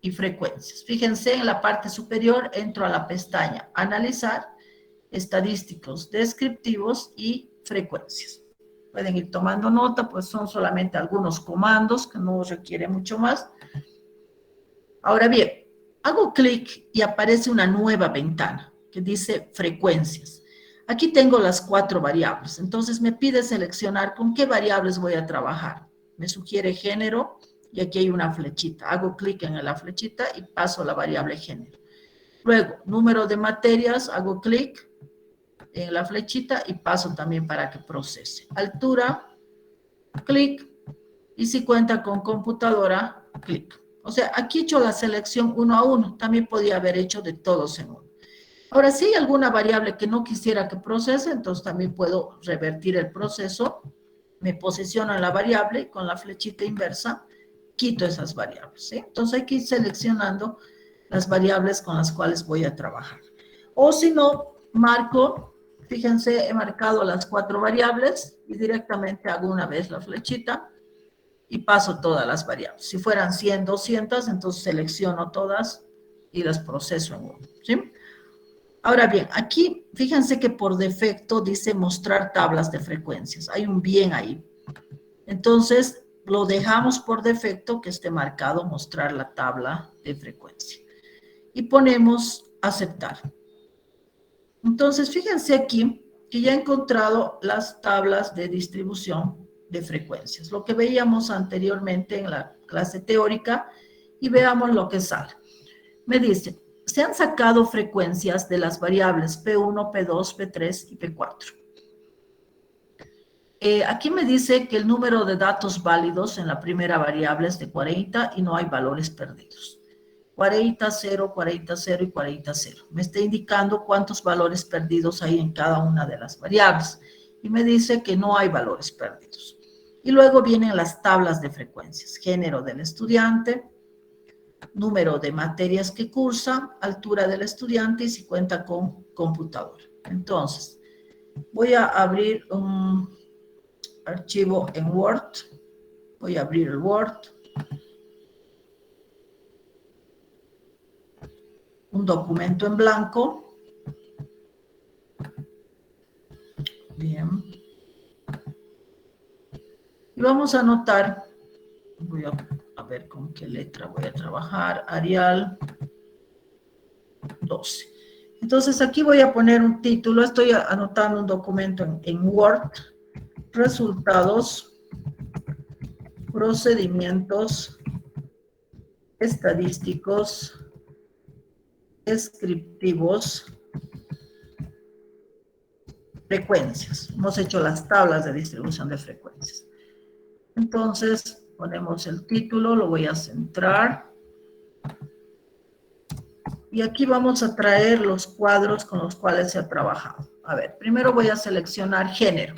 y frecuencias. Fíjense en la parte superior, entro a la pestaña analizar, estadísticos descriptivos y frecuencias. Pueden ir tomando nota, pues son solamente algunos comandos que no requiere mucho más. Ahora bien, hago clic y aparece una nueva ventana que dice frecuencias. Aquí tengo las 4 variables, entonces me pide seleccionar con qué variables voy a trabajar. Me sugiere género y aquí hay una flechita. Hago clic en la flechita y paso a la variable género. Luego, número de materias, hago clic en la flechita y paso también para que procese. Altura, clic, y si cuenta con computadora, clic. O sea, aquí he hecho la selección 1 a 1, también podía haber hecho de todos en uno. Ahora, si hay alguna variable que no quisiera que procese, entonces también puedo revertir el proceso, me posiciono en la variable y con la flechita inversa quito esas variables, ¿sí? Entonces hay que ir seleccionando las variables con las cuales voy a trabajar. O si no, marco. Fíjense, he marcado las 4 variables y directamente hago una vez la flechita y paso todas las variables. Si fueran 100, 200, entonces selecciono todas y las proceso en uno, ¿sí? Ahora bien, aquí fíjense que por defecto dice mostrar tablas de frecuencias. Hay un bien ahí. Entonces, lo dejamos por defecto que esté marcado mostrar la tabla de frecuencia. Y ponemos aceptar. Entonces, fíjense aquí que ya he encontrado las tablas de distribución de frecuencias, lo que veíamos anteriormente en la clase teórica, y veamos lo que sale. Me dice, se han sacado frecuencias de las variables P1, P2, P3 y P4. Aquí me dice que el número de datos válidos en la primera variable es de 40 y no hay valores perdidos. 40, 0, 40, 0 y 40, 0. Me está indicando cuántos valores perdidos hay en cada una de las variables. Y me dice que no hay valores perdidos. Y luego vienen las tablas de frecuencias. Género del estudiante, número de materias que cursa, altura del estudiante y si cuenta con computadora. Entonces, voy a abrir un archivo en Word. Voy a abrir el Word. Un documento en blanco. Bien. Y vamos a anotar, voy a ver con qué letra voy a trabajar, Arial 12. Entonces aquí voy a poner un título, estoy anotando un documento en Word, resultados, procedimientos estadísticos, descriptivos, frecuencias. Hemos hecho las tablas de distribución de frecuencias. Entonces, ponemos el título, lo voy a centrar. Y aquí vamos a traer los cuadros con los cuales se ha trabajado. A ver, primero voy a seleccionar género.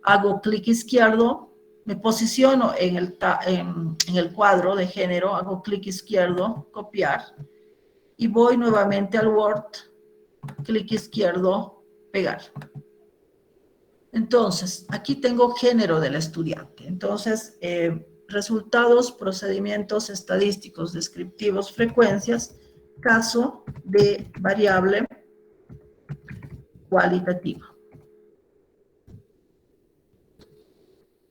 Hago clic izquierdo, me posiciono en el cuadro de género, hago clic izquierdo, copiar. Y voy nuevamente al Word, clic izquierdo, pegar. Entonces, aquí tengo género del estudiante. Entonces, resultados, procedimientos estadísticos, descriptivos, frecuencias, caso de variable cualitativa.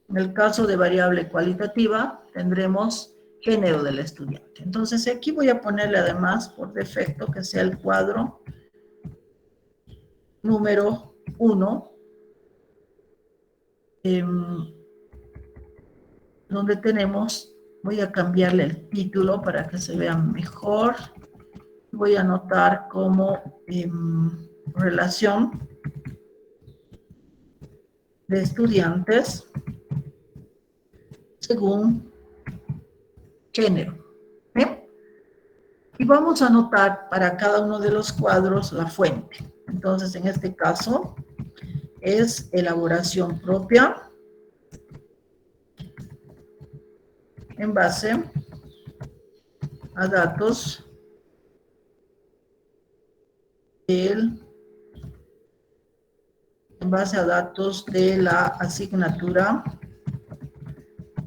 En el caso de variable cualitativa, tendremos género del estudiante. Entonces, aquí voy a ponerle además, por defecto, que sea el cuadro número 1, donde tenemos, voy a cambiarle el título para que se vea mejor. Voy a anotar como relación de estudiantes según género. ¿Bien? Y vamos a anotar para cada uno de los cuadros la fuente. Entonces, en este caso, es elaboración propia en base a datos en base a datos de la asignatura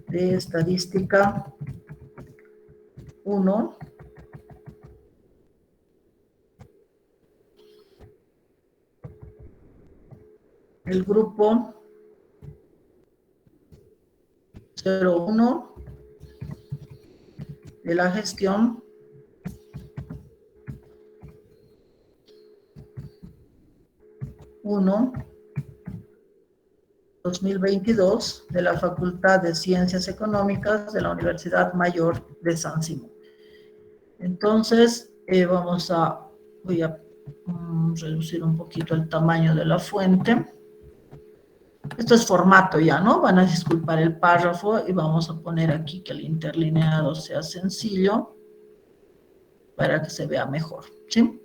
de estadística 1 el grupo 01 de la gestión 1 2022 de la Facultad de Ciencias Económicas de la Universidad Mayor de San Simón. Entonces, voy a reducir un poquito el tamaño de la fuente. Esto es formato ya, ¿no? Van a disculpar el párrafo y vamos a poner aquí que el interlineado sea sencillo para que se vea mejor, ¿sí?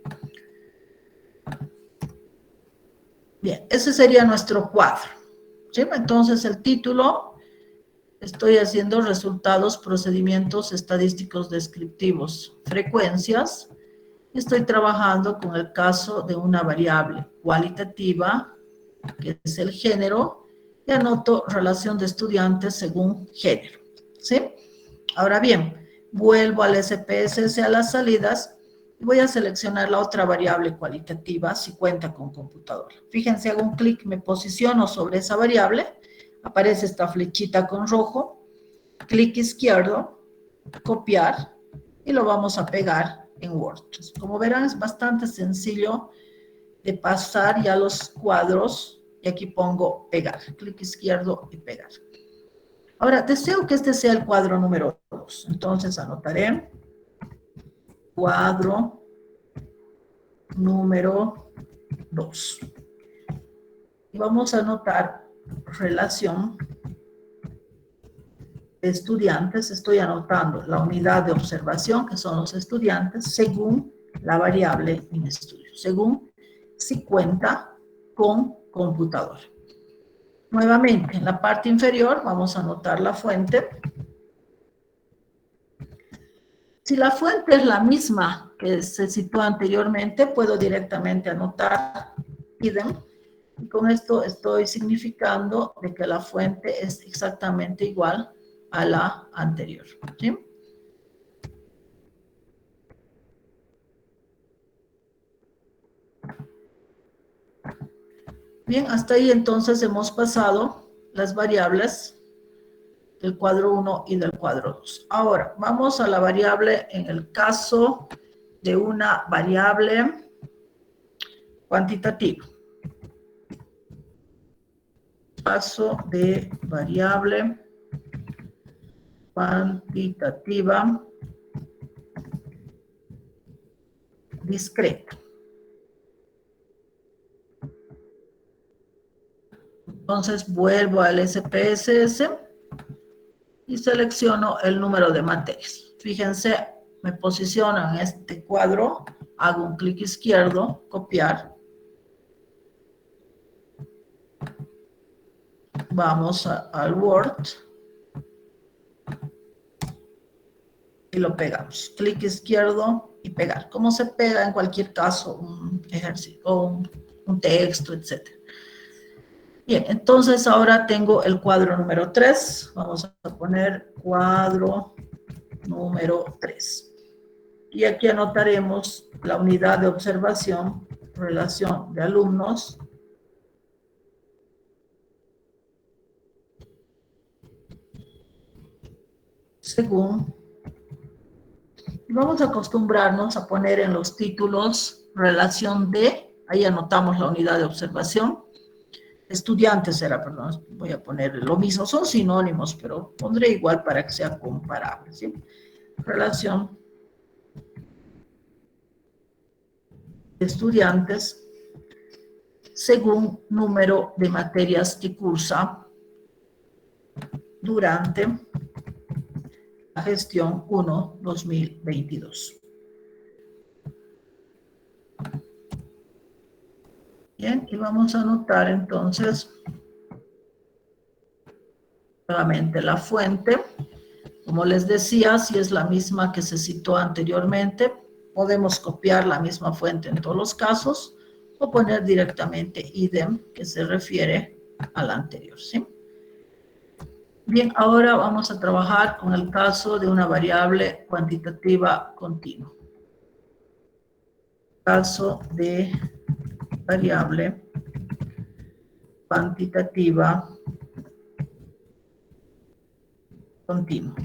Bien, ese sería nuestro cuadro, ¿sí? Entonces, el título, estoy haciendo resultados, procedimientos estadísticos descriptivos, frecuencias. Estoy trabajando con el caso de una variable cualitativa, que es el género, y anoto relación de estudiantes según género, ¿sí? Ahora bien, vuelvo al SPSS a las salidas y voy a seleccionar la otra variable cualitativa si cuenta con computadora. Fíjense, hago un clic, me posiciono sobre esa variable, aparece esta flechita con rojo, clic izquierdo, copiar, y lo vamos a pegar en Word. Como verán, es bastante sencillo de pasar ya los cuadros, y aquí pongo pegar, clic izquierdo y pegar. Ahora, deseo que este sea el cuadro número 2, entonces anotaré cuadro número 2. Y vamos a anotar relación de estudiantes. Estoy anotando la unidad de observación, que son los estudiantes, según la variable en estudio, según si cuenta con computadora. Nuevamente, en la parte inferior vamos a anotar la fuente. Si la fuente es la misma que se situó anteriormente, puedo directamente anotar idem. Y con esto estoy significando de que la fuente es exactamente igual a la anterior, ¿sí? Bien, hasta ahí entonces hemos pasado las variables del cuadro 1 y del cuadro 2. Ahora, vamos a la variable en el caso de una variable cuantitativa. Caso de variable cuantitativa discreta. Entonces vuelvo al SPSS y selecciono el número de materias. Fíjense, me posiciono en este cuadro, hago un clic izquierdo, copiar. Vamos al Word y lo pegamos. Clic izquierdo y pegar. Como se pega en cualquier caso un ejercicio o un texto, etc. Bien, entonces ahora tengo el cuadro número 3. Vamos a poner cuadro número 3. Y aquí anotaremos la unidad de observación, relación de alumnos, según. Vamos a acostumbrarnos a poner en los títulos relación de, ahí anotamos la unidad de observación, Estudiantes era, perdón, voy a poner lo mismo, son sinónimos, pero pondré igual para que sea comparable, ¿sí? Relación de estudiantes según número de materias que cursa durante la gestión 1-2022. Bien, y vamos a anotar entonces nuevamente la fuente. Como les decía, si es la misma que se citó anteriormente, podemos copiar la misma fuente en todos los casos o poner directamente idem, que se refiere a la anterior, ¿sí? Bien, ahora vamos a trabajar con el caso de una variable cuantitativa continua. Caso de variable cuantitativa continua.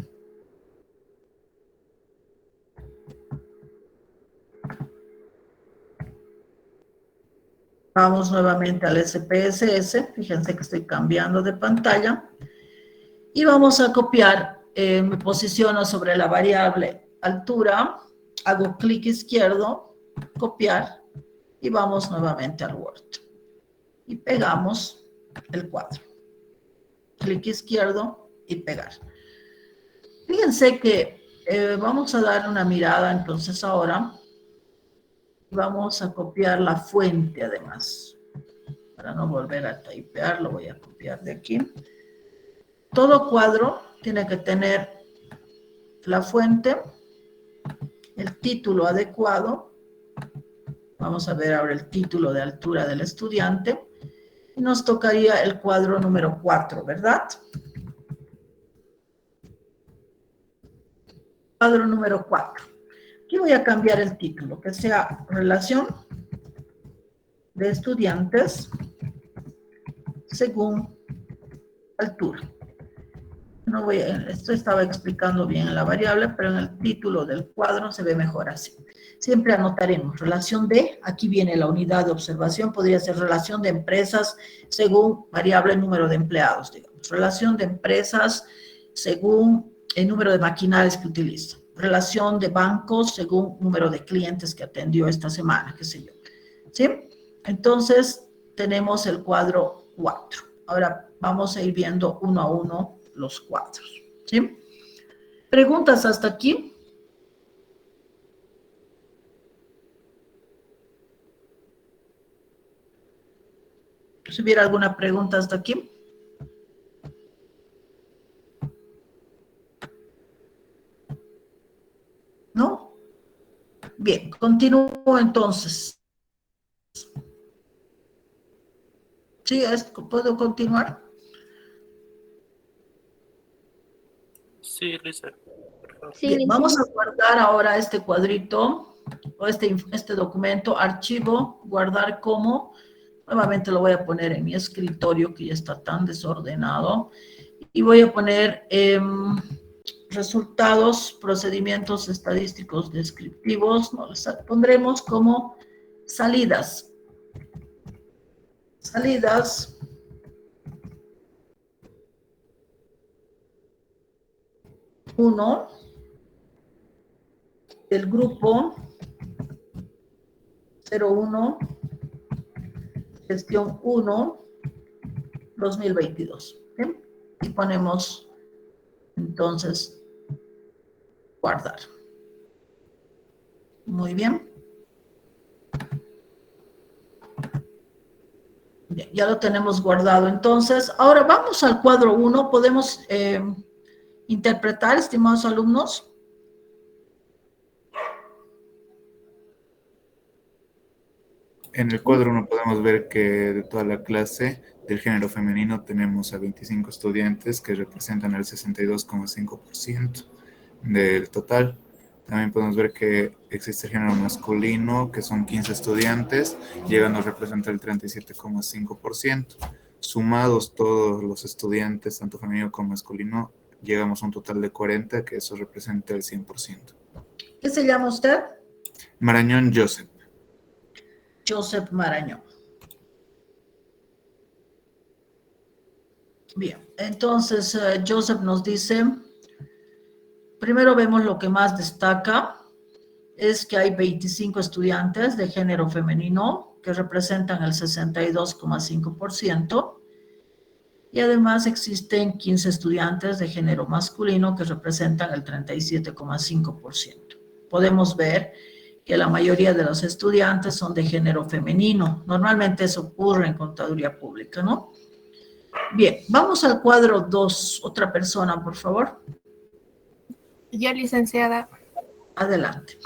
Vamos nuevamente al SPSS, fíjense que estoy cambiando de pantalla, y vamos a copiar, me posiciono sobre la variable altura, hago clic izquierdo, copiar, y vamos nuevamente al Word. Y pegamos el cuadro. Clic izquierdo y pegar. Fíjense que vamos a dar una mirada entonces ahora. Vamos a copiar la fuente además. Para no volver a typear, lo voy a copiar de aquí. Todo cuadro tiene que tener la fuente, el título adecuado. Vamos a ver ahora el título de altura del estudiante. Y nos tocaría el cuadro número 4, ¿verdad? Cuadro número 4. Aquí voy a cambiar el título, que sea relación de estudiantes según altura. No voy a, esto estaba explicando bien en la variable, pero en el título del cuadro se ve mejor así. Siempre anotaremos relación de, aquí viene la unidad de observación, podría ser relación de empresas según variable número de empleados, digamos. Relación de empresas según el número de maquinarias que utiliza. Relación de bancos según número de clientes que atendió esta semana, qué sé yo. ¿Sí? Entonces, tenemos el cuadro 4. Ahora vamos a ir viendo uno a uno los cuadros. ¿Sí? ¿Preguntas hasta aquí? Si hubiera alguna pregunta hasta aquí. ¿No? Bien, continúo entonces. ¿Sí? ¿Puedo continuar? Sí, Lisa. Sí, Bien, Lisa. vamos a guardar ahora este cuadrito o este documento, archivo, guardar como. Nuevamente lo voy a poner en mi escritorio que ya está tan desordenado. Y voy a poner resultados, procedimientos estadísticos descriptivos. No, les pondremos como salidas. Salidas. Uno del grupo 01, gestión 1, 2022. ¿Bien? Y ponemos entonces guardar. Muy bien. Bien, ya lo tenemos guardado. Entonces, ahora vamos al cuadro 1. Podemos interpretar, estimados alumnos. En el cuadro 1 podemos ver que de toda la clase del género femenino tenemos a 25 estudiantes que representan el 62,5% del total. También podemos ver que existe el género masculino, que son 15 estudiantes, llegando a representar el 37,5%. Sumados todos los estudiantes, tanto femenino como masculino, llegamos a un total de 40, que eso representa el 100%. ¿Qué se llama usted? Marañón Joseph. Joseph Marañón. Bien, entonces Joseph nos dice, primero vemos lo que más destaca, es que hay 25 estudiantes de género femenino que representan el 62,5%. Y además existen 15 estudiantes de género masculino que representan el 37,5%. Podemos ver que la mayoría de los estudiantes son de género femenino. Normalmente eso ocurre en contaduría pública, ¿no? Bien, vamos al cuadro 2. Otra persona, por favor. Yo, licenciada. Adelante.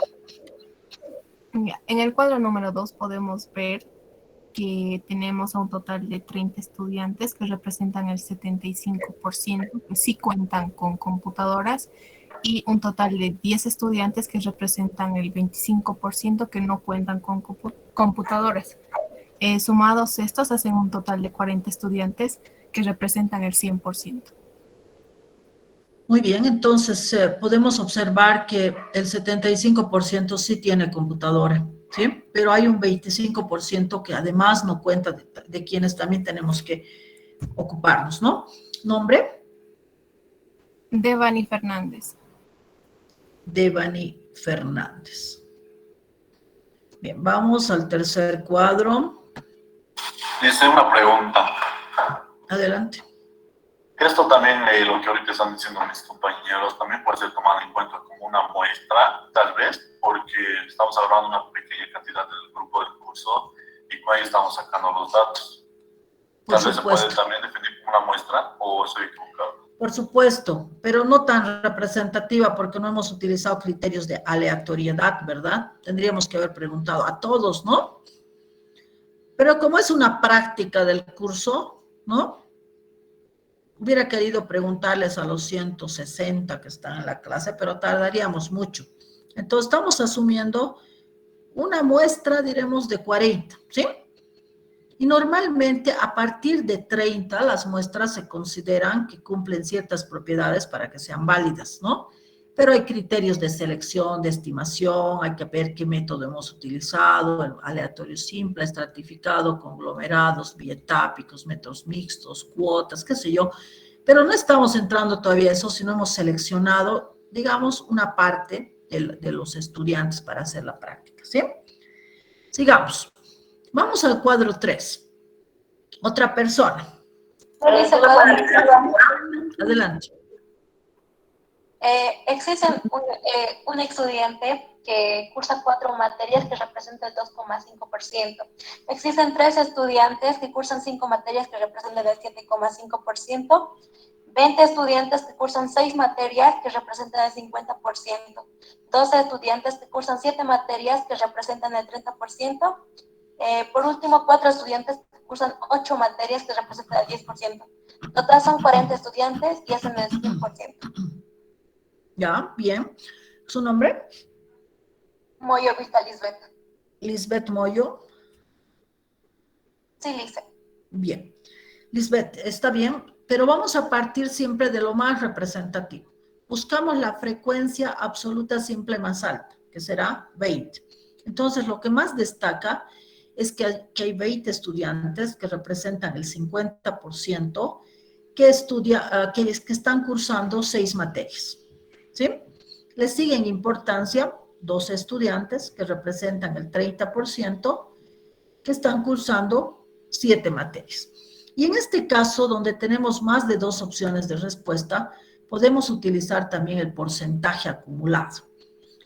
Ya, en el cuadro número 2 podemos ver que tenemos a un total de 30 estudiantes que representan el 75%, que sí cuentan con computadoras, y un total de 10 estudiantes que representan el 25% que no cuentan con computadoras. Sumados estos hacen un total de 40 estudiantes que representan el 100%. Muy bien, entonces podemos observar que el 75% sí tiene computadora, ¿sí? Pero hay un 25% que además no cuenta de quienes también tenemos que ocuparnos, ¿no? ¿Nombre? Devani Fernández. Devani Fernández. Bien, vamos al tercer cuadro. Dice una pregunta. Adelante. Esto también, lo que ahorita están diciendo mis compañeros, también puede ser tomado en cuenta como una muestra, tal vez, porque estamos hablando de una pequeña cantidad del grupo del curso y con ahí estamos sacando los datos. Tal vez se puede también definir como una muestra, o estoy equivocado. Por supuesto, pero no tan representativa porque no hemos utilizado criterios de aleatoriedad, ¿verdad? Tendríamos que haber preguntado a todos, ¿no? Pero como es una práctica del curso, ¿no? Hubiera querido preguntarles a los 160 que están en la clase, pero tardaríamos mucho. Entonces, estamos asumiendo una muestra, diremos, de 40, ¿sí? Y normalmente, a partir de 30, las muestras se consideran que cumplen ciertas propiedades para que sean válidas, ¿no? Pero hay criterios de selección, de estimación, hay que ver qué método hemos utilizado, el aleatorio simple, estratificado, conglomerados, bietápicos, métodos mixtos, cuotas, qué sé yo. Pero no estamos entrando todavía a eso, sino hemos seleccionado, digamos, una parte de los estudiantes para hacer la práctica, ¿sí? Sigamos. Vamos al cuadro 3. Otra persona. Adelante. Existe un estudiante que cursa 4 materias que representan el 2,5%. Existen 3 estudiantes que cursan 5 materias que representan el 7,5%. 20 estudiantes que cursan 6 materias que representan el 50%. 12 estudiantes que cursan 7 materias que representan el 30%. Por último, 4 estudiantes que cursan 8 materias que representan el 10%. Total son 40 estudiantes y hacen el 100%. Ya, bien. ¿Su nombre? Moyo Vista Lisbeth. Lisbeth Moyo. Sí, Lice. Bien. Lisbeth, está bien, pero vamos a partir siempre de lo más representativo. Buscamos la frecuencia absoluta simple más alta, que será 20. Entonces, lo que más destaca es que hay 20 estudiantes que representan el 50% que están cursando 6 materias. ¿Sí? Le siguen importancia 12 estudiantes que representan el 30% que están cursando 7 materias. Y en este caso, donde tenemos más de 2 opciones de respuesta, podemos utilizar también el porcentaje acumulado.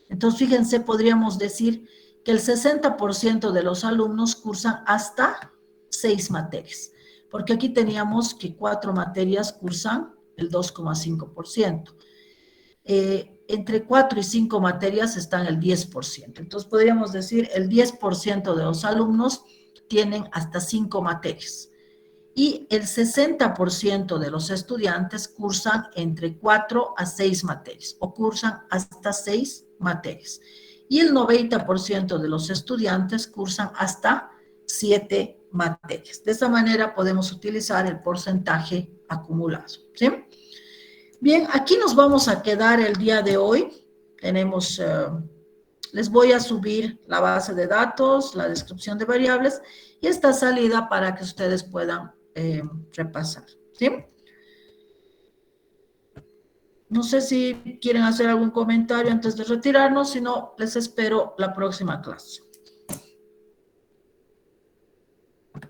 Entonces, fíjense, podríamos decir que el 60% de los alumnos cursan hasta 6 materias, porque aquí teníamos que 4 materias cursan el 2,5%. Entre 4 y 5 materias están el 10%. Entonces, podríamos decir el 10% de los alumnos tienen hasta 5 materias. Y el 60% de los estudiantes cursan entre 4 a 6 materias o cursan hasta 6 materias. Y el 90% de los estudiantes cursan hasta 7 materias. De esa manera podemos utilizar el porcentaje acumulado, ¿sí? Bien, aquí nos vamos a quedar el día de hoy. Les voy a subir la base de datos, la descripción de variables y esta salida para que ustedes puedan repasar, ¿sí? No sé si quieren hacer algún comentario antes de retirarnos, si no, les espero la próxima clase.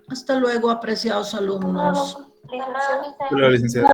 Hasta luego, apreciados alumnos. Hola, licenciada.